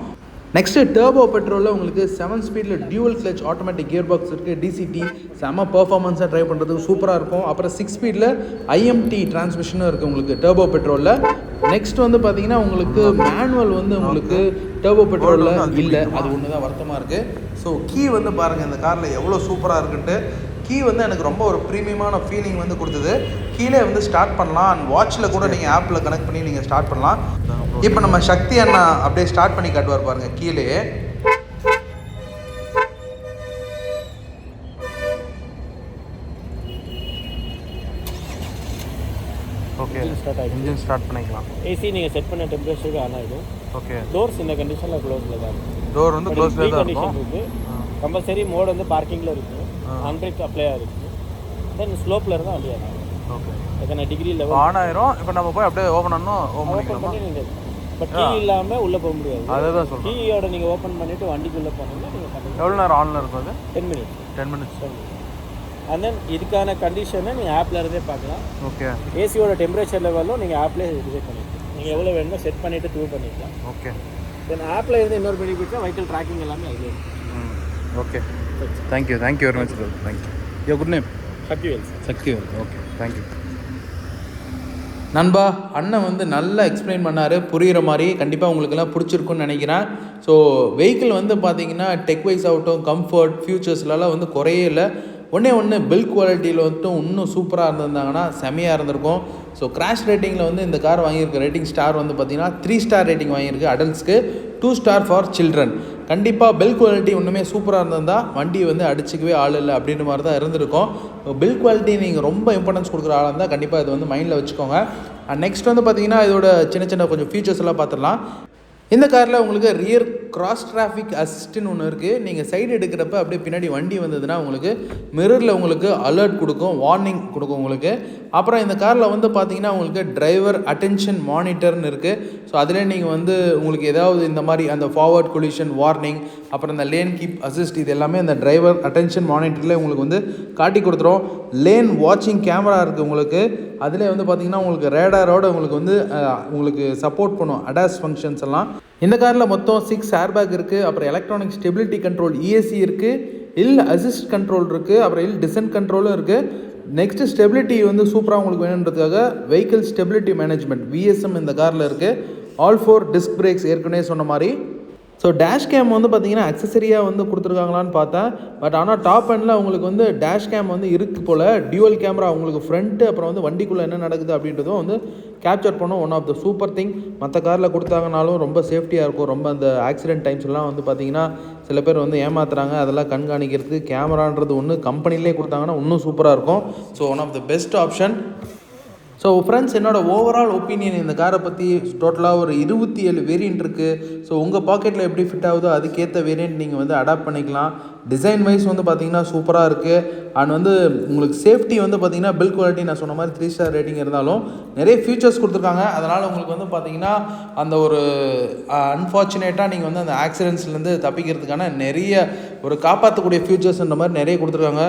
நெக்ஸ்ட்டு டர்போ பெட்ரோலில் உங்களுக்கு 7 ஸ்பீடில் dual clutch automatic gear box இருக்குது. டிசிடி செம்ம பர்ஃபார்மன்ஸாக ட்ரைவ் பண்ணுறதுக்கு சூப்பராக இருக்கும். அப்புறம் 6 ஸ்பீடில் ஐஎம்டி டிரான்ஸ்மிஷனும் இருக்குது உங்களுக்கு டர்போ பெட்ரோலில். நெக்ஸ்ட் வந்து பார்த்தீங்கன்னா உங்களுக்கு மேனுவல் வந்து உங்களுக்கு டர்போ பெட்ரோலில் இல்லை, அது ஒன்று தான் வருத்தமாக இருக்குது. ஸோ கீ வந்து பாருங்கள் இந்த காரில் எவ்வளோ சூப்பராக இருக்குன்ட்டு. கீ வந்து எனக்கு ரொம்ப ஒரு ப்ரீமியமான ஃபீலிங் வந்து கொடுத்தது. கீழே வந்து ஸ்டார்ட் பண்ணலாம், அண்ட் வாட்சில் கூட நீங்கள் ஆப்பில் கனெக்ட் பண்ணி நீங்கள் ஸ்டார்ட் பண்ணலாம். இப்போ நம்ம சக்தி அண்ணா அப்படியே ஸ்டார்ட் பண்ணி காட்டுவார் பாருங்கள் கீழே. ஓகே. இன்ஜின் ஸ்டார்ட் பண்ணிக்கலாம். ஏசி நீங்கள் செட் பண்ண டெம்பரேச்சருக்கு ஆன் ஆகிடும். ஓகே. டோர்ஸ் இந்த கண்டிஷனில் க்ளோஸில் தான் இருக்கும். டோர் வந்து க்ளோஸில் தான் இருக்கும். கம்பல்சரி மோட் வந்து பார்க்கிங்கில் இருக்கும். ஹண்ட்ரட் அப்ளை ஆகிருக்கு. தென் ஸ்லோப்பில் இருந்தால் அப்படியே ஓகே அதுக்கான டிகிரி லெவல் ஆன் ஆயிரும். இப்போ நம்ம போய் அப்படியே ஓப்பன் பண்ணணும். ஓப்பன் பண்ணி நீங்கள் பட் கீ இல்லாமல் உள்ளே போக முடியாது. அதுதான் சொல்கிறேன். கீயோட நீங்கள் ஓப்பன் பண்ணிவிட்டு வண்டிக்குள்ளே போனீங்கன்னா நீங்கள் பண்ணுங்கள். எவ்வளோ நேரம் ஆனில் இருக்கும் அது? 10 minutes. 10 minutes. அண்ட் தென் இதுக்கான கண்டிஷனை நீங்கள் ஆப்பில் இருந்தே பார்க்கலாம். ஓகே. ஏசியோட டெம்பரேச்சர் லெவலும் நீங்கள் ஆப்லேயே டிசைட் பண்ணிக்கலாம். நீங்கள் எவ்வளோ வேணுமோ செட் பண்ணிவிட்டு டூ பண்ணிக்கலாம். ஓகே. தென் ஆப்பில் இருந்து இன்னொரு பெனிஃபிட்னா வெஹிக்கிள் ட்ராக்கிங் எல்லாமே அதில் இருக்கும். Okay. Thank you very much bro. Thank you. Your good name? Sakthivel. Okay thank you. நண்பா, அண்ணன் வந்து நல்லா எக்ஸ்பிளைன் பண்ணார், புரிகிற மாதிரி. கண்டிப்பாக உங்களுக்கெல்லாம் பிடிச்சிருக்குன்னு நினைக்கிறேன். ஸோ வெஹிக்கிள் வந்து பார்த்தீங்கன்னா டெக் வைஸ் ஆகட்டும், கம்ஃபர்ட், ஃபியூச்சர்ஸ்லாம் வந்து குறையே இல்லை. ஒன்று பில்ட் குவாலிட்டியில் வந்துட்டு இன்னும் சூப்பராக இருந்திருந்தாங்கன்னா செமையாக இருந்திருக்கும். ஸோ கிராஷ் ரேட்டிங்கில் வந்து இந்த கார் வாங்கியிருக்க ரேட்டிங் ஸ்டார் வந்து பார்த்திங்கன்னா 3 ஸ்டார் ரேட்டிங் வாங்கியிருக்கு அடல்ட்ஸ்க்கு, 2 ஸ்டார் ஃபார் சில்ட்ரன். கண்டிப்பாக பில்ட் குவாலிட்டி ஒன்றுமே சூப்பராக இருந்திருந்தால் வண்டி வந்து அடிச்சிக்கவே ஆள் இல்லை அப்படின்ற மாதிரி தான் இருந்திருக்கும். பில்ட் குவாலிட்டி நீங்கள் ரொம்ப இம்பார்ட்டன்ஸ் கொடுக்குற ஆளாக இருந்தால் கண்டிப்பாக இது வந்து மைண்டில் வச்சுக்கோங்க. அண்ட் நெக்ஸ்ட் வந்து பார்த்திங்கன்னா இதோட சின்ன கொஞ்சம் ஃபீச்சர்ஸ் எல்லாம் பார்த்துடலாம். இந்த காரில் உங்களுக்கு ரியர் கிராஸ் டிராஃபிக் அசிஸ்ட்னு ஒன்று இருக்குது. நீங்கள் சைடு எடுக்கிறப்ப அப்படியே பின்னாடி வண்டி வந்ததுன்னா உங்களுக்கு மிரரில் உங்களுக்கு அலர்ட் கொடுக்கும், வார்னிங் கொடுக்கும் உங்களுக்கு. அப்புறம் இந்த காரில் வந்து பார்த்தீங்கன்னா உங்களுக்கு டிரைவர் அட்டென்ஷன் மானிட்டர்னு இருக்குது. ஸோ அதிலே நீங்கள் வந்து உங்களுக்கு ஏதாவது இந்த மாதிரி அந்த ஃபார்வர்ட் கொலிஷன் வார்னிங், அப்புறம் இந்த லேன் கீப் அசிஸ்ட், இது எல்லாமே இந்த டிரைவர் அட்டென்ஷன் மானிட்டரில் உங்களுக்கு வந்து காட்டி கொடுத்துரும். லேன் வாட்சிங் கேமரா இருக்குது உங்களுக்கு. அதிலே வந்து பார்த்திங்கன்னா உங்களுக்கு ரேடாரோடு உங்களுக்கு வந்து உங்களுக்கு சப்போர்ட் பண்ணும் அடாஸ் ஃபங்க்ஷன்ஸ் எல்லாம். இந்த காரில் மொத்தம் 6 ஏர்பேக் இருக்குது. அப்புறம் எலக்ட்ரானிக் ஸ்டெபிலிட்டி கண்ட்ரோல் இஎஸ்சி இருக்குது, ஹில் அசிஸ்ட் கண்ட்ரோல் இருக்குது, அப்புறம் ஹில் டிசன்ட் கண்ட்ரோலும் இருக்குது. நெக்ஸ்ட்டு ஸ்டெபிலிட்டி வந்து சூப்பராக உங்களுக்கு வேணுன்றதுக்காக வெஹிக்கிள் ஸ்டெபிலிட்டி மேனேஜ்மெண்ட் விஎஸ்எம் இந்த காரில் இருக்குது. ஆல் 4 டிஸ்க் பிரேக்ஸ் ஏற்கனவே சொன்ன மாதிரி. ஸோ டேஷ் கேம் வந்து பார்த்திங்கன்னா அக்சசரியாக வந்து கொடுத்துருக்காங்களான்னு பார்த்தேன். பட் ஆனால் டாப் எண்டில் உங்களுக்கு வந்து டேஷ் கேம் வந்து இருக்குது போல். டியூவல் கேமரா உங்களுக்கு ஃப்ரண்ட்டு, அப்புறம் வந்து வண்டிக்குள்ளே என்ன நடக்குது அப்படின்றதும் வந்து கேப்சர் பண்ணும். One of the super thing. மற்ற காரில் கொடுத்தாங்கனாலும் ரொம்ப சேஃப்டியாக இருக்கும். ரொம்ப அந்த ஆக்சிடென்ட் டைம்ஸ்லாம் வந்து பார்த்திங்கன்னா சில பேர் வந்து ஏமாத்துறாங்க. அதெல்லாம் கண்காணிக்கிறதுக்கு கேமரான்றது ஒன்று கம்பெனிலே கொடுத்தாங்கன்னா இன்னும் சூப்பராக இருக்கும். So one of the best option. So friends, என்னோடய ஓவரால் ஒப்பீனியன் இந்த காரை பற்றி டோட்டலாக ஒரு 27 வேரியண்ட் இருக்குது. ஸோ உங்கள் பாக்கெட்டில் எப்படி ஃபிட் ஆகுதோ அதுக்கேற்ற வேரியண்ட் நீங்கள் வந்து அடாப்ட் பண்ணிக்கலாம். டிசைன் வைஸ் வந்து பார்த்திங்கன்னா சூப்பராக இருக்குது. அண்ட் வந்து உங்களுக்கு சேஃப்டி வந்து பார்த்திங்கன்னா பில்ட் குவாலிட்டி நான் சொன்ன மாதிரி 3 ஸ்டார் ரேட்டிங் இருந்தாலும் நிறைய ஃபீச்சர்ஸ் கொடுத்துருக்காங்க. அதனால் உங்களுக்கு வந்து பார்த்திங்கன்னா அந்த ஒரு அன்ஃபார்ச்சுனேட்டாக நீங்கள் வந்து அந்த ஆக்சிடென்ட்ஸ்லேருந்து தப்பிக்கிறதுக்கான நிறைய ஒரு காப்பாற்றக்கூடிய ஃபியூச்சர்ஸ்ன்ற மாதிரி நிறைய கொடுத்துருக்காங்க.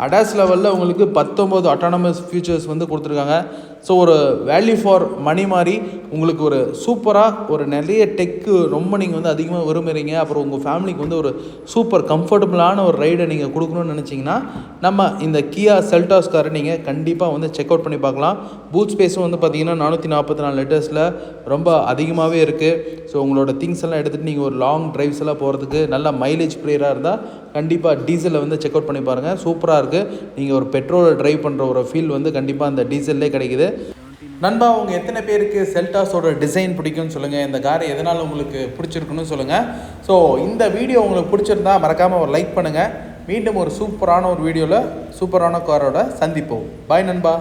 அடாஸ் லெவலில் உங்களுக்கு 19 அட்டானமஸ் ஃபியூச்சர்ஸ் வந்து கொடுத்துருக்காங்க. ஸோ ஒரு வேல்யூ ஃபார் மணி மாதிரி உங்களுக்கு ஒரு சூப்பராக ஒரு நிறைய டெக்கு ரொம்ப நீங்கள் வந்து அதிகமாக விரும்புகிறீங்க. அப்புறம் உங்கள் ஃபேமிலிக்கு வந்து ஒரு சூப்பர் கம்ஃபர்டபுளான ஒரு ரைடை நீங்கள் கொடுக்கணும்னு நினச்சிங்கன்னா நம்ம இந்த கியா செல்டாஸ் காரை நீங்கள் கண்டிப்பாக வந்து செக் அவுட் பண்ணி பார்க்கலாம். பூட் ஸ்பேஸும் வந்து பார்த்திங்கன்னா 444 லிட்டர்ஸில் ரொம்ப அதிகமாகவே இருக்குது. ஸோ உங்களோட திங்ஸ் எல்லாம் எடுத்துகிட்டு நீங்கள் ஒரு லாங் ட்ரைவ்ஸ் எல்லாம் போகிறதுக்கு நல்ல மைலேஜ் ப்ளேயராக இருந்தால் கண்டிப்பாக டீசலில் வந்து செக் அவுட் பண்ணி பாருங்கள். சூப்பராக இருக்குது. நீங்கள் ஒரு பெட்ரோலை ட்ரைவ் பண்ணுற ஒரு ஃபீல் வந்து கண்டிப்பாக அந்த டீசல்லே கிடைக்குது. நண்பா, உங்கள் எத்தனை பேருக்கு செல்டாஸோட டிசைன் பிடிக்கும்னு சொல்லுங்கள். இந்த கார் எதனால் உங்களுக்கு பிடிச்சிருக்குன்னு சொல்லுங்கள். ஸோ இந்த வீடியோ உங்களுக்கு பிடிச்சிருந்தா மறக்காமல் ஒரு லைக் பண்ணுங்கள். மீண்டும் ஒரு சூப்பரான ஒரு வீடியோவில் சூப்பரான காரோட சந்திப்போம். பாய் நண்பா.